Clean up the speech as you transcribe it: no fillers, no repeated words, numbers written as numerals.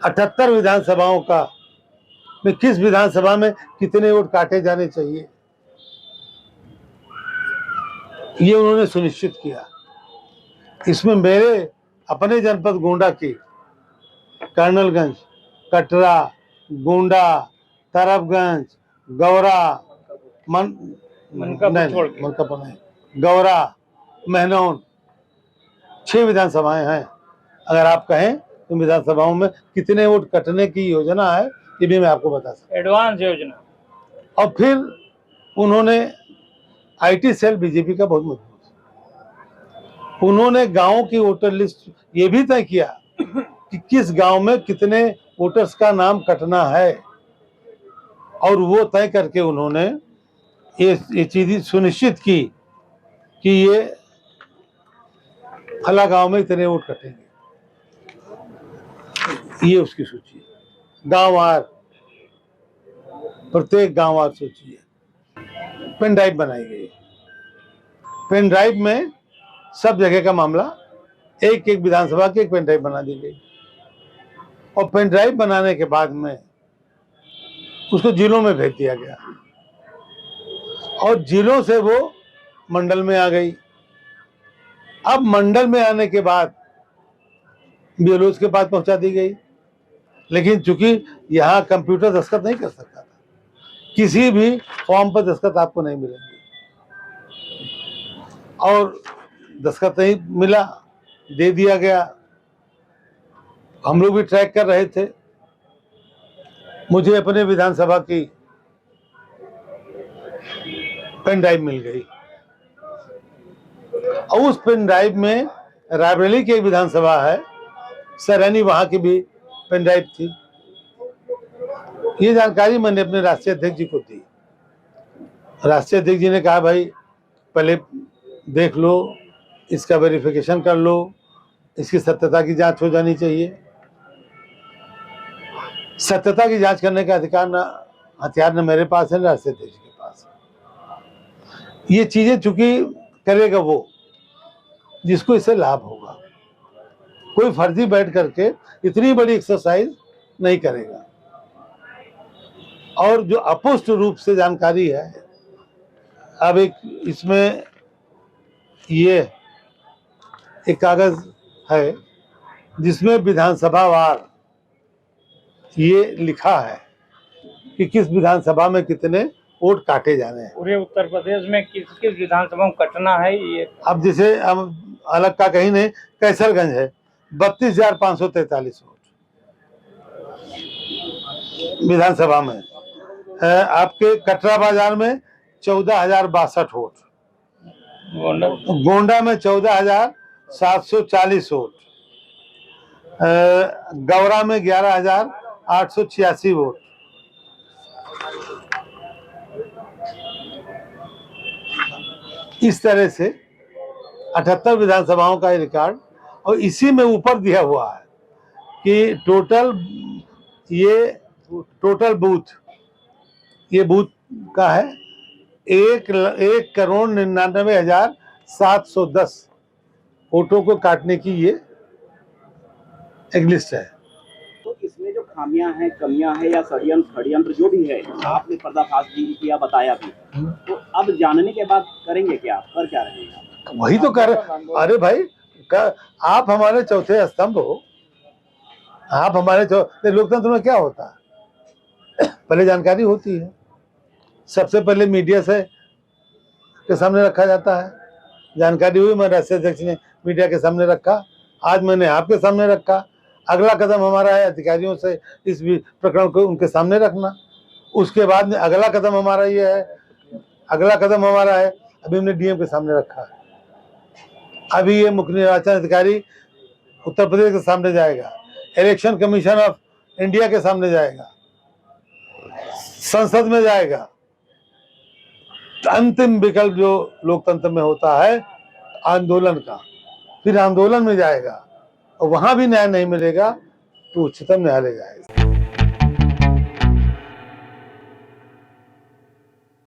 78 विधानसभाओं का में किस विधानसभा में कितने वोट काटे जाने चाहिए, ये उन्होंने सुनिश्चित किया। इसमें मेरे अपने जनपद गोंडा की कर्नलगंज, कटरा, गोंडा, तरफगंज, गौरा, मनकापुर नहीं, गौरा, महनौन 6 विधानसभाएं हैं। अगर आप कहें तो विधानसभाओं में कितने वोट कटने की योजना है ये भी मैं आपको बता सकता हूं, एडवांस योजना। और फिर उन्होंने आईटी सेल बीजेपी का बहुत मजबूत, उन्होंने गांवों की वोटर लिस्ट ये भी तय किया कि किस गांव में कितने वोटर्स का नाम कटना है, और वो तय करके उन्होंने ये चीज सुनिश्चित की कि ये फला गांव में इतने वोट कटेंगे। ये उसकी सूची है, गांववार, प्रत्येक गांववार सूची है। पेन ड्राइव बनाई गई, पेन ड्राइव में सब जगह का मामला, एक एक विधानसभा की एक पेन ड्राइव बना दी गई, और पेन ड्राइव बनाने के बाद में उसको जिलों में भेज दिया गया, और जिलों से वो मंडल में आ गई। अब मंडल में आने के बाद बीएलओ के पास पहुंचा दी गई, लेकिन चूंकि यहाँ कंप्यूटर दस्तखत नहीं कर सकता था, किसी भी फॉर्म पर दस्तखत आपको नहीं मिलेंगे, और दस्तखत नहीं मिला, दे दिया गया। हम लोग भी ट्रैक कर रहे थे। मुझे अपने विधानसभा की पेन ड्राइव मिल गई, और उस पेन ड्राइव में रायबरेली की एक विधानसभा है, सरैनी, वहां की भी पेन ड्राइव थी। ये जानकारी मैंने अपने राष्ट्रीय अध्यक्ष जी को दी। राष्ट्रीय अध्यक्ष जी ने कहा भाई पहले देख लो, इसका वेरिफिकेशन कर लो, इसकी सत्यता की जांच हो जानी चाहिए। सत्यता की जांच करने का अधिकार न हथियार न मेरे पास है न राष्ट्रीय अध्यक्ष के पास है। ये चीजें चूंकि करेगा वो जिसको इससे लाभ होगा, कोई फर्जी बैठ करके इतनी बड़ी एक्सरसाइज नहीं करेगा। और जो अपुष्ट रूप से जानकारी है, अब एक इसमें ये एक कागज है जिसमें विधानसभा वार ये लिखा है कि किस विधानसभा में कितने वोट काटे जाने हैं। पूरे उत्तर प्रदेश में किस किस विधानसभा में कटना है ये। अब जैसे हम अलग का कहीं नहीं, कैसरगंज है 32,543 वोट विधानसभा में, आपके कटरा बाजार में 14,062 वोट, गोंडा में 14,740 वोट, गौरा में 11,886 वोट, इस तरह से 78 विधानसभाओं का रिकॉर्ड। और इसी में ऊपर दिया हुआ है कि टोटल बूथ, ये बूथ का है 1,99,710 वोटों को काटने की ये एक लिस्ट है। तो इसमें जो खामियां हैं, कमियां हैं या षड्यंत्र जो भी है, आपने पर्दाफाश भी किया, बताया भी, तो अब जानने के बाद करेंगे क्या, कर क्या रहे हैं? वही तो कर, अरे भाई आप हमारे चौथे स्तंभ हो, आप हमारे लोकतंत्र में क्या होता है, पहले जानकारी होती है, सबसे पहले मीडिया से के सामने रखा जाता है। जानकारी हुई, मैं राष्ट्रीय अध्यक्ष ने मीडिया के सामने रखा, आज मैंने आपके सामने रखा। अगला कदम हमारा है अधिकारियों से इस प्रकरण को उनके सामने रखना। उसके बाद में अगला कदम हमारा ये है, अभी हमने डीएम के सामने रखा है, अभी ये मुख्य निर्वाचन अधिकारी उत्तर प्रदेश के सामने जाएगा, इलेक्शन कमीशन ऑफ इंडिया के सामने जाएगा, संसद में जाएगा। अंतिम विकल्प जो लोकतंत्र में होता है आंदोलन का, फिर आंदोलन में जाएगा, और वहां भी न्याय नहीं मिलेगा तो उच्चतम न्यायालय जाएगा।